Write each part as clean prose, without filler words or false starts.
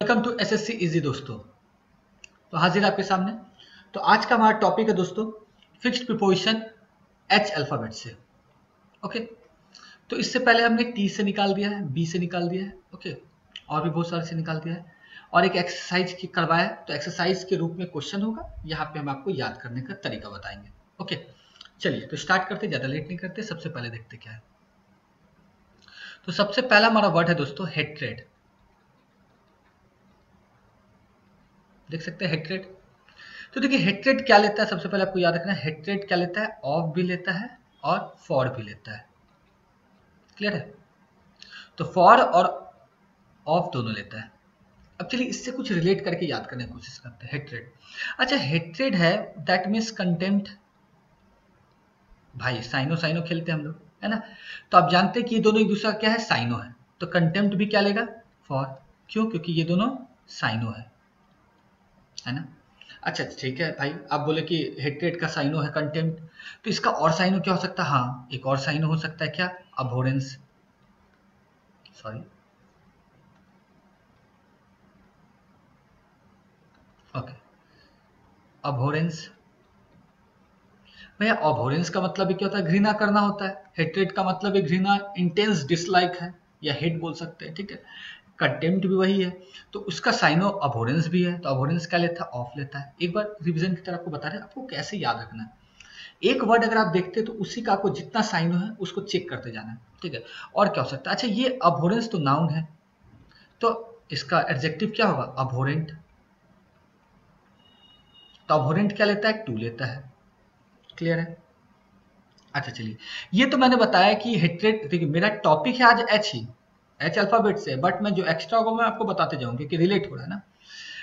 Welcome to SSC easy दोस्तों। तो हाजिर आपके सामने। तो आज का हमारा टॉपिक है दोस्तों फिक्स्ड प्रीपोजिशन एच अल्फाबेट से। ओके, तो इससे पहले हमने टी से निकाल दिया है, बी से निकाल दिया है, ओके, और भी बहुत सारे से निकाल दिया है और एक एक्सरसाइज की करवाया है। तो एक्सरसाइज के रूप में क्वेश्चन होगा, यहाँ पे हम आपको याद करने का तरीका बताएंगे। ओके, चलिए तो स्टार्ट करते, ज्यादा लेट नहीं करते। सबसे पहले देखते क्या है। तो सबसे पहला हमारा वर्ड है दोस्तों हेट्रेड। देख सकते हैं हेट्रेड। तो देखिए हेट्रेड क्या लेता है, सबसे पहले आपको याद रखना है हेट्रेड क्या लेता है, ऑफ भी लेता है और फॉर भी लेता है। क्लियर है? तो फॉर और ऑफ दोनों लेता है। अब चलिए इससे कुछ रिलेट करके याद करने की कोशिश करते हैं। हेट्रेड, अच्छा हेट्रेड है दैट मीन्स कंटेम्प्ट। भाई साइनो साइनो खेलते हैं हम लोग, है ना। तो आप जानते हैं कि ये दोनों एक दूसरा क्या है, साइनो है। तो कंटेम्प्ट भी क्या लेगा, फॉर। क्यों? क्योंकि ये दोनों साइनो है ना। अच्छा ठीक है भाई, आप बोले कि हेट्रेड का साइनो है कंटेम्प्ट, तो इसका और साइनो क्या हो सकता है? हाँ, एक और साइनो हो सकता है क्या, अबोरेंस। Sorry, okay, अबोरेंस। भैया अबोरेंस का मतलब भी क्या होता है, घृणा करना होता है। हेट्रेड का मतलब है घृणा, इंटेंस डिसलाइक है, या हेट बोल सकते हैं, ठीक है। कंटेम्प्ट भी वही है, तो उसका साइनो अबोरेंस भी है। तो अबोरेंस क्या लेता है, ऑफ लेता है। एक बार रिवीजन की तरह आपको बता रहे हैं, आपको कैसे याद रखना है। एक वर्ड अगर आप देखते हैं तो उसी का आपको जितना साइनो है उसको चेक करते जाना है, ठीक है। और क्या हो सकता है, अच्छा ये अबोरेंस तो नाउन है, तो इसका एडजेक्टिव क्या होगा, अबोरेंट। तो अबोरेंट क्या लेता है, टू लेता है। क्लियर है? अच्छा चलिए, ये तो मैंने बताया कि हेट्रेड, देखिए मेरा टॉपिक है आज एच ही, एच अल्फाबेट से, बट मैं जो एक्स्ट्रा होगा मैं आपको बताते जाऊंगा क्योंकि रिलेट हो रहा है ना।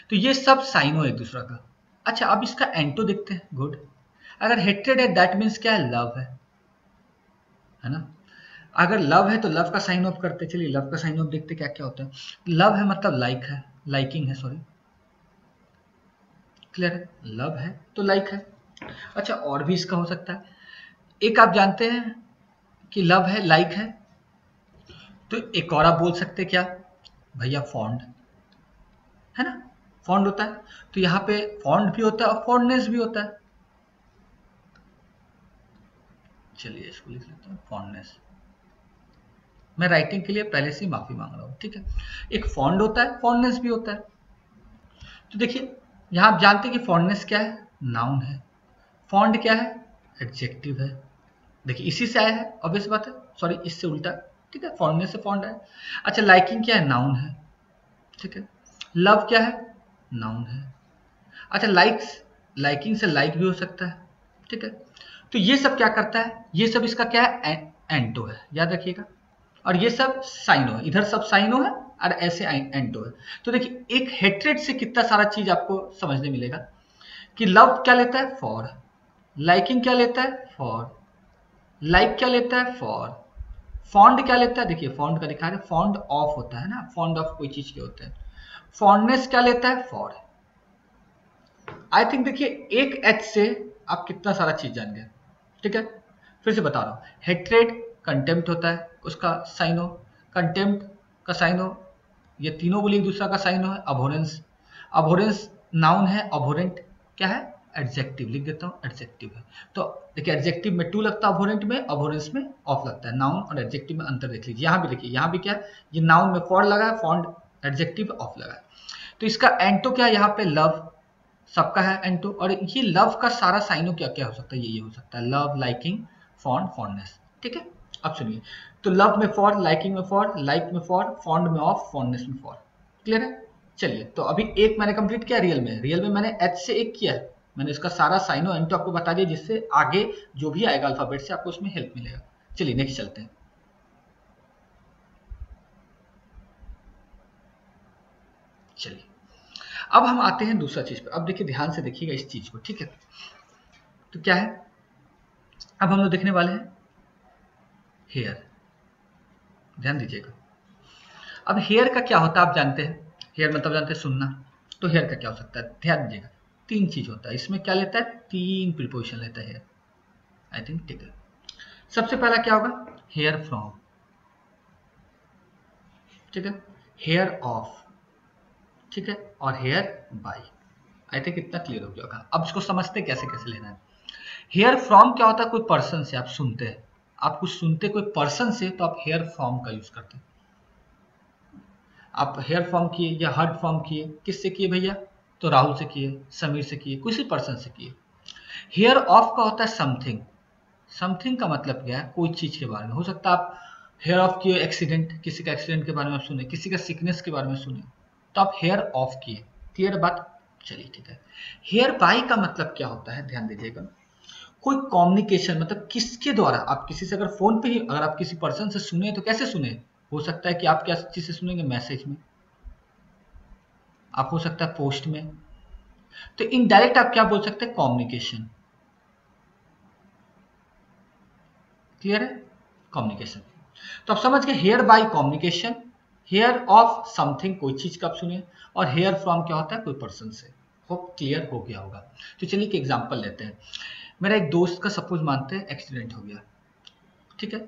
तो ये सब साइनो है एक दूसरा का। अच्छा अब इसका एंटो देखते हैं। गुड, अगर हेट्रेड है दैट मीन्स क्या है, लव है ना। अगर लव है तो लव का साइन ऑफ करते, चलिए लव का साइन ऑफ देखते क्या क्या होता है। लव है मतलब लाइक है, लाइकिंग है, सॉरी। क्लियर है? लव है तो लाइक है। अच्छा और भी इसका हो सकता है, एक आप जानते हैं कि लव है लाइक है, तो एक और आप बोल सकते क्या भैया, फॉन्ड है ना। फॉन्ड होता है, तो यहाँ पे फॉन्ड भी होता है और फॉन्डनेस भी होता है। चलिए इसको लिख लेते हैं फॉन्डनेस। मैं राइटिंग के लिए पहले से माफी मांग रहा हूँ, ठीक है। एक फॉन्ड होता है, फॉन्डनेस भी होता है। तो देखिए यहाँ आप जानते हैं कि फॉन्डनेस क्या है, नाउन है। फॉन्ड क्या है, एडजेक्टिव है। देखिए इसी से आया है, ऑब्वियस बात है, सॉरी इससे उल्टा, ठीक है। फॉन्डनेस से फॉन्ड है। अच्छा लाइकिंग क्या है, नाउन है, ठीक है। लव क्या है, नाउन है। अच्छा लाइक्स, लाइकिंग से लाइक भी हो सकता है, ठीक है। तो ये सब क्या करता है, ये सब इसका क्या है, एंटो है, याद रखिएगा। और ये सब साइनो है, इधर सब साइनो है और ऐसे एंटो है। तो देखिए एक हेट्रेड से कितना सारा चीज आपको समझने मिलेगा कि लव क्या लेता है, फॉर। लाइकिंग क्या लेता है, फॉर। लाइक क्या लेता है, फॉर। फॉन्ड क्या लेता है, देखिए फॉन्ड का लिखा है, फॉन्ड ऑफ होता है ना, फॉन्ड ऑफ कोई चीज के होते हैं। फॉन्डनेस क्या लेता है, फॉर। आई थिंक देखिए एक एच से आप कितना सारा चीज जान गए, ठीक है। फिर से बता रहा हूँ, हेट्रेड कंटेम्प्ट होता है, उसका साइनो, कंटेम्प्ट का साइनो, ये तीनों बोली एक दूसरा का साइनो है। अबोरेंस, अबोरेंस नाउन है, अबोरेंट क्या है, एडजेक्टिव। लिख देता हूँ एडजेक्टिव है। तो देखिए एडजेक्टिव में टू लगता है, अबोरेंट में, अबोरेंस में ऑफ लगता है। नाउन और एडजेक्टिव में अंतर देख लीजिए। यहाँ भी देखिए, यहाँ भी क्या है, ये नाउन में फॉर लगा है, फॉन्ड एडजेक्टिव ऑफ लगा है। तो इसका एंटो क्या है, यहाँ पे लव सबका है एंटो। और ये लव का सारा साइनो क्या क्या हो सकता है, ये हो सकता है लव, लाइकिंग, फॉन्ड, फॉन्डनेस, ठीक है। अब सुनिए, तो लव में फॉर, लाइकिंग में फॉर, लाइक में फॉर, फॉन्ड में ऑफ, फॉन्डनेस में फॉर। क्लियर है? चलिए तो अभी एक मैंने कंप्लीट किया, रियल में, रियल में मैंने एच से एक किया है, मैंने इसका सारा साइनो एंटो आपको बता दिया, जिससे आगे जो भी आएगा अल्फाबेट से आपको उसमें हेल्प मिलेगा। चलिए नेक्स्ट चलते हैं। चलिए अब हम आते हैं दूसरा चीज पे। अब देखिए ध्यान से देखिएगा इस चीज को, ठीक है। तो क्या है, अब हम लोग देखने वाले हैं हेयर। ध्यान दीजिएगा। अब हेयर का क्या होता है आप जानते हैं, हेयर मतलब जानते हैं सुनना। तो हेयर का क्या हो सकता है, ध्यान दीजिएगा। तीन चीज होता है इसमें, क्या लेता है, तीन प्रीपोजिशन लेता है हेयर, आई थिंक, ठीक है। सबसे पहला क्या होगा, हेयर फ्रॉम, ठीक है। हेयर ऑफ, ठीक है, और हेयर बाय। आई थिंक इतना क्लियर हो गया होगा। अब इसको समझते कैसे कैसे लेना है। हेयर फ्रॉम क्या होता है? कोई पर्सन से आप सुनते हैं, आप कुछ सुनते कोई पर्सन से, तो आप हेयर फ्रॉम का यूज करते हैं। आप हेयर फॉर्म किए या हर्ड फॉर्म किए, किससे किए भैया? तो राहुल से किए, समीर से किए, किसी पर्सन से किए। हेयर ऑफ का होता है समथिंग। समथिंग का मतलब क्या है? कोई चीज के बारे में। हो सकता है आप हेयर ऑफ किए एक्सीडेंट, किसी का एक्सीडेंट के बारे में आप सुने, किसी का सिकनेस के बारे में सुने, तो आप हेयर ऑफ किए। क्लियर बात? चलिए ठीक है। हेयर बाय का मतलब क्या होता है, ध्यान दीजिएगा। कोई कम्युनिकेशन, मतलब किसके द्वारा, आप किसी से अगर फोन पे ही अगर आप किसी पर्सन से सुने तो कैसे सुने? हो सकता है कि आप क्या चीज से सुनेंगे? मैसेज में, आप हो सकता है पोस्ट में। तो इनडायरेक्ट आप क्या बोल सकते हैं? कम्युनिकेशन। क्लियर है? कम्युनिकेशन। तो आप समझ गए, hear by communication, hear of something कोई चीज का आप सुने, और हेयर फ्रॉम क्या होता है? कोई पर्सन से। होप क्लियर हो गया होगा। तो चलिए एक एग्जांपल लेते हैं। मेरा एक दोस्त का सपोज मानते हैं एक्सीडेंट हो गया, ठीक है।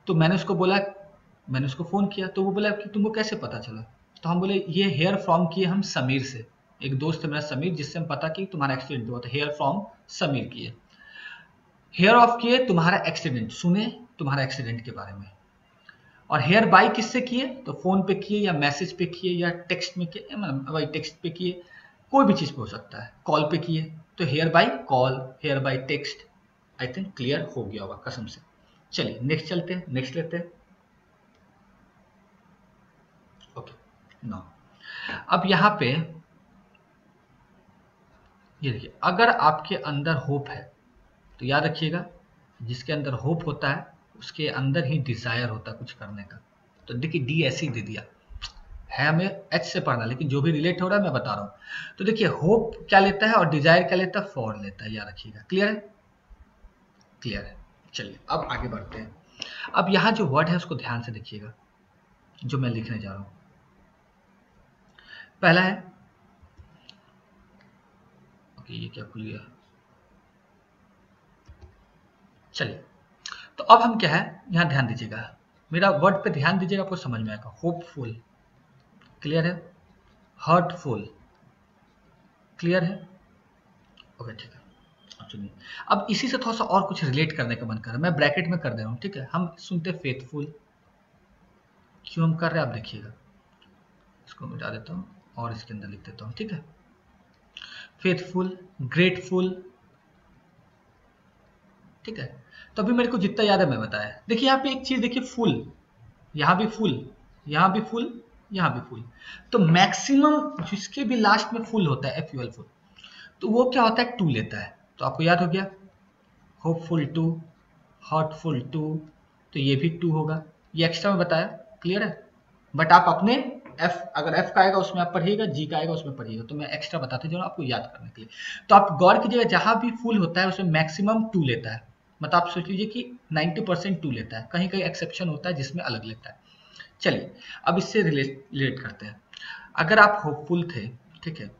तो मैंने उसको बोला, मैंने उसको फोन किया, तो वो बोला कि तुमको कैसे पता चला? तो हम बोले ये हेयर फ्रॉम किए हम समीर से, एक दोस्त है मेरा समीर, जिससे हम पता कि तुम्हारा एक्सीडेंट हुआ, तो हेयर फ्रॉम समीर किए। हेयर ऑफ किए तुम्हारा एक्सीडेंट, सुने तुम्हारा एक्सीडेंट के बारे में। और हेयर बाय किससे किए? तो फोन पे किए या मैसेज पे किए या टेक्स्ट में किए, मतलब वही टेक्स्ट पे किए, कोई भी चीज पे हो सकता है, कॉल पे किए। तो hear by call, hear by text. I think clear हो गया होगा कसम से। चलिए नेक्स्ट चलते हैं, नेक्स्ट लेते हैं। ओके नो, अब यहाँ पे ये देखिए, अगर आपके अंदर होप है तो याद रखिएगा, जिसके अंदर होप होता है उसके अंदर ही डिजायर होता है कुछ करने का। तो देखिए डी ऐसे ही दे दिया है, हमें एच से पढ़ना, लेकिन जो भी रिलेट हो रहा है मैं बता रहा हूँ। तो देखिए होप क्या लेता है और डिजायर क्या लेता है? फॉर लेता है, याद रखिएगा। क्लियर है? क्लियर है। चलिए अब आगे बढ़ते हैं। अब यहाँ जो वर्ड है उसको ध्यान से देखिएगा, जो मैं लिखने जा रहा हूँ। पहला है, ओके ये क्या खुल गया? चलिए, तो अब हम क्या है, यहाँ ध्यान दीजिएगा, मेरा वर्ड पे ध्यान दीजिएगा, आपको समझ में आएगा। होपफुल, क्लियर है? हर्टफुल, क्लियर है? ओके ठीक है। अब सुनिए, अब इसी से थोड़ा सा और कुछ रिलेट करने का मन कर रहा है, मैं ब्रैकेट में कर दे रहा हूँ, ठीक है। हम सुनते फेथफुल, क्यों हम कर रहे हैं आप देखिएगा, इसको मिटा देता हूँ और इसके अंदर लिख देता हूँ, ठीक है। फेथफुल, ग्रेटफुल, ठीक है। तो अभी मेरे को जितना याद है मैं बताया। देखिए यहाँ पे एक चीज देखिए, फुल, यहाँ भी फुल, यहाँ भी फुल, यहाँ भी फुल। तो मैक्सिमम जिसके भी लास्ट में फुल होता है, एफ फुल, तो वो क्या होता है? टू लेता है। तो आपको याद हो गया, होपफुल टू, हॉटफुल टू, तो ये भी टू होगा, ये एक्स्ट्रा में बताया। क्लियर है? बट आप अपने एफ, अगर एफ का आएगा उसमें आप पढ़िएगा, जी का आएगा उसमें पढ़िएगा, तो मैं एक्स्ट्रा बताते जाऊँ आपको याद करने के लिए। तो आप गौर कीजिएगा, जहां भी फुल होता है उसमें मैक्सिमम टू लेता है। मतलब आप सोच लीजिए कि 90% टू लेता है, कहीं कहीं एक्सेप्शन होता है जिसमें अलग लेता है। चलिए अब इससे रिलेट करते हैं। अगर आप होपफुल थे, ठीक है,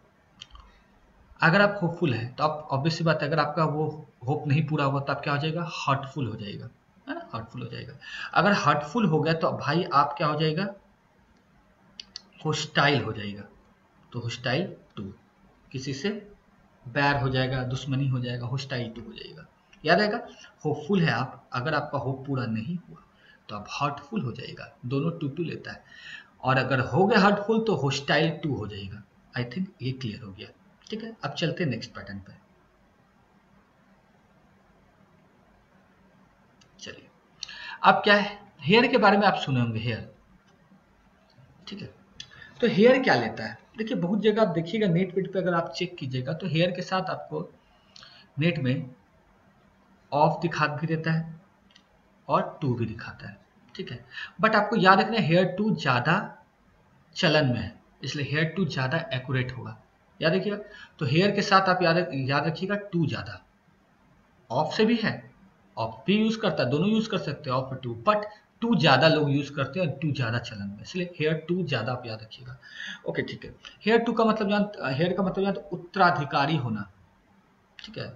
अगर आप होपफुल है तो आप ऑब्वियस सी बात है, अगर आपका वो होप नहीं पूरा हुआ तो आप क्या हो जाएगा? हर्टफुल हो जाएगा, है ना? हर्टफुल हो जाएगा। अगर हर्टफुल हो गया तो भाई आप क्या हो जाएगा? होस्टाइल हो जाएगा। तो होस्टाइल टू, किसी से बैर हो जाएगा, दुश्मनी हो जाएगा, होस्टाइल टू हो जाएगा। याद आएगा? होपफुल है आप, अगर आपका होप पूरा नहीं हुआ तो आप हर्टफुल हो जाएगा, दोनों टू टू लेता है। और अगर हो गया हर्टफुल तो होस्टाइल टू हो जाएगा। आई थिंक ये क्लियर हो गया, ठीक है। अब चलते हैं नेक्स्ट पैटर्न पे। चलिए, अब क्या है, हेयर के बारे में आप सुने होंगे, हेयर, ठीक है। तो हेयर क्या लेता है? देखिए बहुत जगह आप देखिएगा, नेट वेट पे अगर आप चेक कीजिएगा तो हेयर के साथ आपको नेट में ऑफ दिखा भी देता है और टू भी दिखाता है, ठीक है। बट आपको याद रखना है, हेयर टू ज्यादा चलन में है, इसलिए हेयर टू ज्यादा एक्यूरेट होगा, याद रखिएगा। तो हेयर के साथ आप याद रखिएगा टू ज्यादा। ऑफ से भी है, ऑफ भी यूज करता है, दोनों यूज कर सकते हैं ऑफ और टू, बट टू ज्यादा लोग यूज करते हैं और टू ज्यादा चलन में, इसलिए हेयर टू ज्यादा आप याद रखिएगा। ओके ठीक है। हेयर टू का मतलब हेयर का मतलब उत्तराधिकारी होना, ठीक है।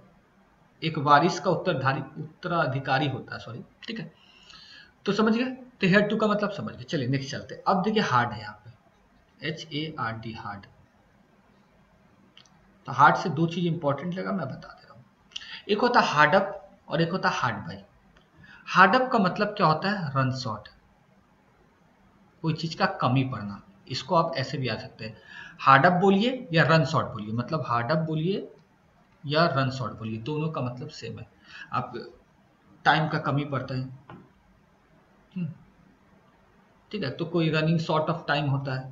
एक वारिस का उत्तराधिकारी होता है, सॉरी, ठीक है। तो समझ गए, तो हेयर टू का मतलब समझ गए। चलिए नेक्स्ट चलते हैं। अब देखिए हार्ड है यहाँ पे, HARD, हार्ड। तो हार्ड से दो चीज इंपॉर्टेंट लगा, मैं बता दे रहा हूँ। एक होता है हार्ड अप और एक होता है हार्ड बाई। हार्ड अप का मतलब क्या होता है? रन शॉर्ट, कोई चीज का कमी पड़ना। इसको आप ऐसे भी आ सकते हैं, हार्ड अप बोलिए या रन शॉर्ट बोलिए, मतलब हार्ड अप बोलिए या रन शॉर्ट बोलिए, दोनों का मतलब सेम है। आप टाइम का कमी पड़ता है, ठीक है, तो कोई रनिंग शॉर्ट ऑफ टाइम होता है,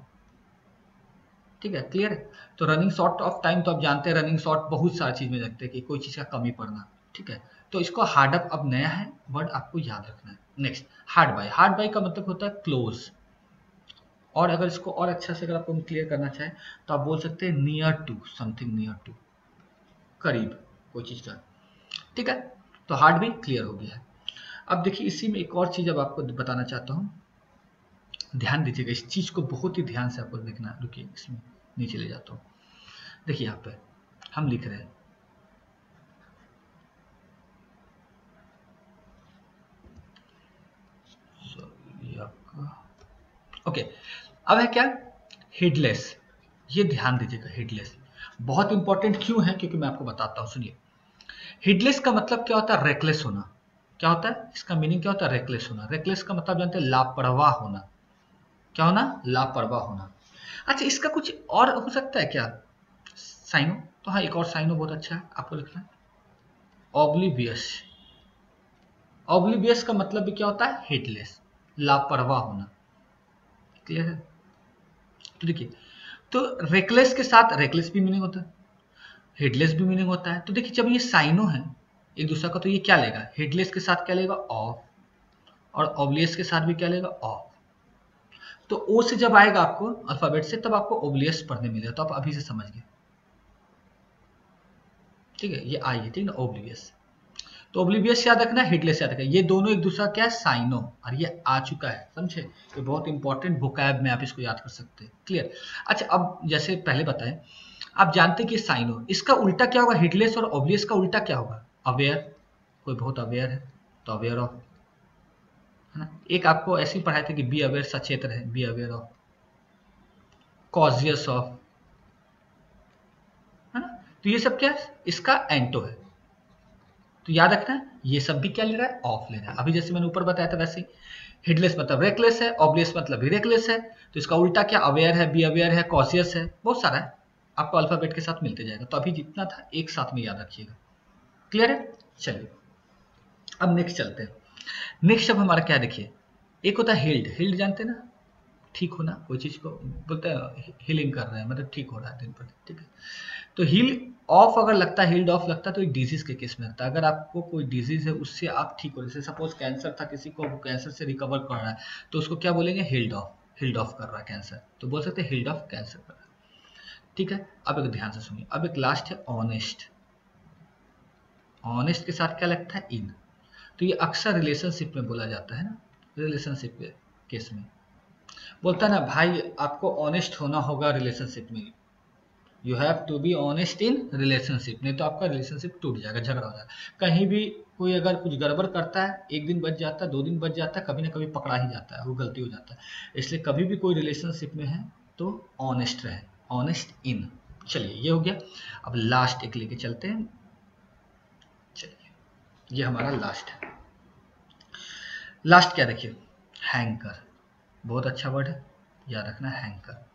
ठीक है, क्लियर है। तो रनिंग शॉर्ट ऑफ टाइम तो आप जानते हैं, रनिंग शॉर्ट बहुत सारी चीज में रखते हैं कि कोई चीज का कमी पड़ना, ठीक है। तो इसको हार्ड अप अब नया है वर्ड, आपको याद रखना है। Next hard by. Hard by का मतलब होता है क्लोज, और अगर इसको और अच्छा से अगर आपको क्लियर करना चाहें तो आप बोल सकते हैं near to something, near to, करीब कोई चीज का, ठीक है। तो हार्ड भी क्लियर हो गया है। अब देखिए इसी में एक और चीज अब आपको बताना चाहता हूँ, ध्यान दीजिएगा इस चीज को, बहुत ही ध्यान से आपको देखना। रुकिए इसमें नीचे ले जाता हूँ। देखिए यहाँ पे हम लिख रहे हैं ओके, अब है क्या? हेडलेस। ये ध्यान दीजिएगा, हेडलेस बहुत इंपॉर्टेंट क्यों है, क्योंकि मैं आपको बताता हूँ, सुनिए। हेडलेस का मतलब क्या होता है? रेकलेस होना। क्या होता है इसका मीनिंग? क्या होता है? रेकलेस होना। रेकलेस का मतलब जानते हैं? लापरवाह होना। क्या होना? लापरवाह होना। अच्छा, इसका कुछ और हो सकता है क्या? साइनो, तो हाँ एक और साइनो बहुत अच्छा है, आपको लिखना है ऑब्लिवियस। ऑब्लिवियस का मतलब भी क्या होता है? हेडलेस, लापरवाह होना, क्लियर है। तो देखिए, तो रेकलेस के साथ रेकलेस भी मीनिंग होता है, हेडलेस भी मीनिंग होता है। तो देखिए जब ये साइनो है एक दूसरा का, तो ये क्या लेगा? हेडलेस के साथ क्या लेगा? ऑफ, और ऑब्लियस के साथ भी क्या लेगा? ऑफ। तो ओ से जब आएगा आपको अल्फाबेट से, तब आपको ओब्लियस पढ़ने मिलेगा, तो आप अभी से समझ गए, ठीक है। ये आई है, ठीक है ना, ओब्लिवियस। तो ओब्लिवियस याद रखना, हेडलेस याद रखना, ये दोनों एक दूसरा क्या है? साइनो, और ये आ चुका है, समझे। ये बहुत इंपॉर्टेंट वोकैब में आप इसको याद कर सकते हैं, क्लियर। अच्छा, अब जैसे पहले बताएं, आप जानते हैं कि साइनो, इसका उल्टा क्या होगा? हेडलेस और ओब्लियस का उल्टा क्या होगा? अवेयर। कोई बहुत अवेयर है तो अवेयर ऑफ, है ना। एक आपको ऐसे ही पढ़ाया था कि बी अवेयर, सचेत रहे, बी अवेयर ऑफ, कॉजियस ऑफ, है ना। तो ये सब क्या है? इसका एंटो है। तो याद रखना है ये सब भी क्या ले रहा है? ऑफ ले रहा है। अभी जैसे मैंने ऊपर बताया था वैसे ही, हेडलेस मतलब रेकलेस है, ऑब्लियस मतलब भी रेकलेस है, तो इसका उल्टा क्या? अवेयर है, बी अवेयर है, कॉशियस है, बहुत सारा है, आपको अल्फाबेट के साथ मिलते जाएगा। तो अभी जितना था एक साथ में याद रखिएगा, क्लियर है। चलिए अब नेक्स्ट चलते हैं। नेक्स्ट अब हमारा क्या देखिए, एक होता है हिल्ड। हिल्ड जानते हैं ना, ठीक होना, कोई चीज को बोलते हैं हीलिंग कर रहे हैं, मतलब ठीक हो रहा है दिन पर दिन, ठीक है। तो हील ऑफ अगर लगता है, हील्ड ऑफ लगता है, तो डिजीज के केस में लगता है। अगर आपको कोई डिजीज है उससे आप ठीक हो, जैसे सपोज कैंसर था किसी को, वो कैंसर से रिकवर कर रहा है, तो उसको क्या बोलेंगे? Heeled of. हील्ड ऑफ कर रहा है कैंसर, तो बोल सकते हैं हील्ड ऑफ कैंसर कर रहा है, ठीक है। अब एक ध्यान से सुनिए, अब एक लास्ट है ऑनेस्ट। ऑनेस्ट के साथ क्या लगता है? इन। तो ये अक्सर रिलेशनशिप में बोला जाता है ना, रिलेशनशिप के केस में बोलता है ना, भाई आपको ऑनेस्ट होना होगा रिलेशनशिप में, you have to be honest in relationship, नहीं तो आपका रिलेशनशिप टूट जाएगा, झगड़ा हो जाएगा। कहीं भी कोई अगर कुछ गड़बड़ करता है, एक दिन बच जाता है, 2 दिन बच जाता है, कभी ना कभी पकड़ा ही जाता है, वो गलती हो जाता है। इसलिए कभी भी कोई रिलेशनशिप में है तो ऑनेस्ट रहे, ऑनेस्ट इन। चलिए ये हो गया। अब लास्ट एक लेके चलते हैं, चलिए ये हमारा लास्ट है। लास्ट क्या देखिए, हैंकर, बहुत अच्छा वर्ड है, याद रखना हैंकर।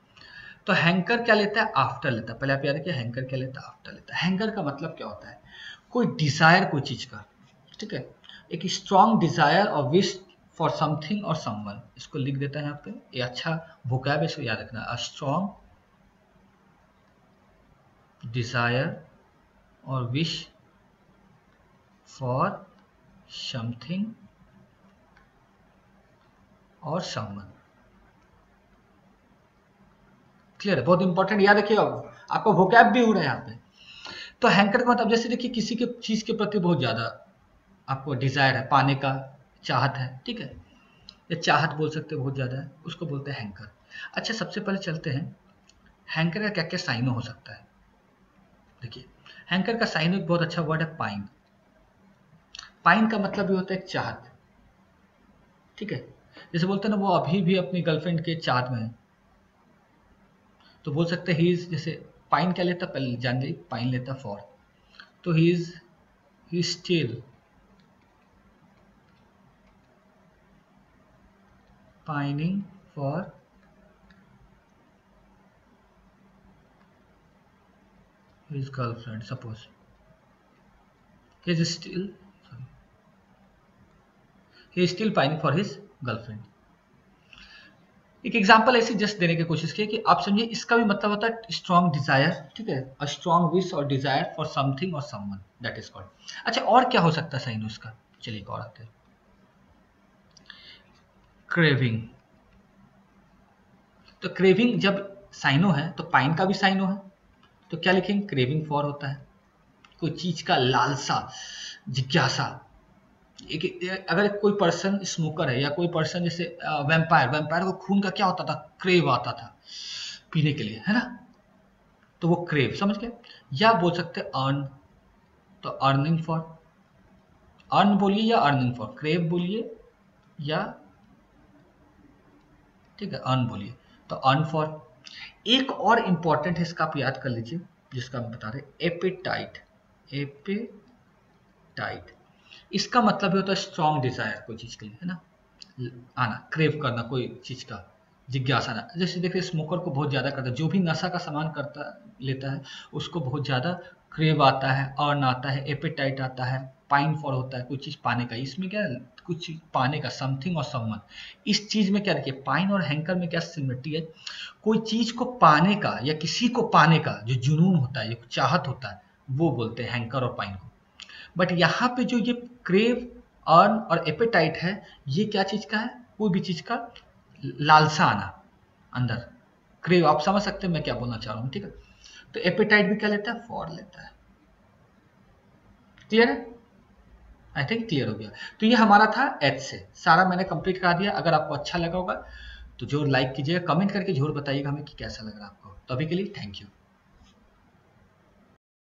तो हैंकर क्या लेता है? आफ्टर लेता है। पहले आप याद रखिए हैंकर क्या लेता है? आफ्टर लेता है। हैंकर का मतलब क्या होता है? कोई डिजायर कोई चीज का, ठीक है, एक स्ट्रॉन्ग डिजायर और विश फॉर समथिंग और समवन। इसको लिख देता है यहाँ पे, ये अच्छा वोकैब है, इसको याद रखना। अ स्ट्रॉन्ग डिजायर और विश फॉर समथिंग और समवन, क्लियर है, बहुत इंपॉर्टेंट, याद रखिएगा, आपका वोकैब भी हो रहा है यहाँ पे। तो हैंकर का मतलब जैसे देखिए किसी के चीज के प्रति बहुत ज्यादा आपको डिजायर है, पाने का चाहत है, ठीक है, या चाहत बोल सकते हैं बहुत ज्यादा है, उसको बोलते हैं हैंकर। अच्छा सबसे पहले चलते हैं हैंकर का क्या क्या साइनो हो सकता है। देखिए हैंकर का साइनो एक बहुत अच्छा वर्ड है, पाइन। पाइन का मतलब भी होता है एक चाहत, ठीक है। जैसे बोलते हैं ना, वो अभी भी अपनी गर्लफ्रेंड के चाहत में है, तो बोल सकते हैं ही इज, जैसे पाइन क्या लेता, पहले जान जाइए, पाइन लेता फॉर, तो he still pining for his girlfriend, suppose he is still sorry he is still pining for his girlfriend. एक एग्जांपल ऐसे जस्ट देने की कोशिश की कि आप समझिए, इसका भी मतलब होता है स्ट्रॉन्ग डिजायर, ठीक है, अ स्ट्रॉन्ग विश और डिजायर फॉर समथिंग और समवन, दैट इज कॉल्ड। अच्छा, और क्या हो सकता है साइन उसका, चलिए एक और आते हैं, क्रेविंग। तो क्रेविंग जब साइनो है तो पाइन का भी साइनो है, तो क्या लिखेंगे, क्रेविंग फॉर होता है कोई चीज का लालसा, जिज्ञासा। अगर कोई पर्सन स्मोकर है या कोई पर्सन जैसे वैम्पायर, वैम्पायर को खून का क्या होता था, क्रेव आता था पीने के लिए, है ना, तो वो क्रेव, समझ गए। या बोल सकते हैं अर्न, तो अर्निंग फॉर, अर्न बोलिए या अर्निंग फॉर, क्रेव बोलिए या, ठीक है, अर्न बोलिए, तो अर्न फॉर। एक और इंपॉर्टेंट है, इसका आप याद कर लीजिए, जिसका हम बता रहे, एपेटाइट। एपेटाइट इसका मतलब ही होता है स्ट्रॉन्ग डिजायर कोई चीज के लिए, है ना, आना, क्रेव करना कोई चीज का, जिज्ञासा आना। जैसे देखिए स्मोकर को बहुत ज्यादा करता है, जो भी नशा का सामान करता लेता है उसको बहुत ज्यादा क्रेव आता है, अर्न आता है, एपेटाइट आता है, पाइन फॉर होता है कुछ चीज पाने का। इसमें क्या है, कुछ चीज पाने का, समथिंग और समवन। इस चीज में क्या देखिए, पाइन और हैंकर में क्या सिमिलरिटी है, कोई चीज को पाने का या किसी को पाने का जो जुनून होता है, जो चाहत होता है, वो बोलते हैं हैंकर और पाइन को। बट यहाँ पे जो ये क्रेव, अर्न और एपेटाइट है, ये क्या चीज का है, कोई भी चीज का लालसा आना अंदर, क्रेव, आप समझ सकते हैं मैं क्या बोलना चाह रहा हूँ, ठीक है। तो एपेटाइट भी क्या लेता है, फॉर लेता है। क्लियर है, आई थिंक क्लियर हो गया। तो ये हमारा था एच से, सारा मैंने कंप्लीट करा दिया। अगर आपको अच्छा लगा होगा तो जरूर लाइक कीजिएगा, कमेंट करके जरूर बताइएगा हमें कि कैसा लग रहा है आपको। तो अभी के लिए थैंक यू।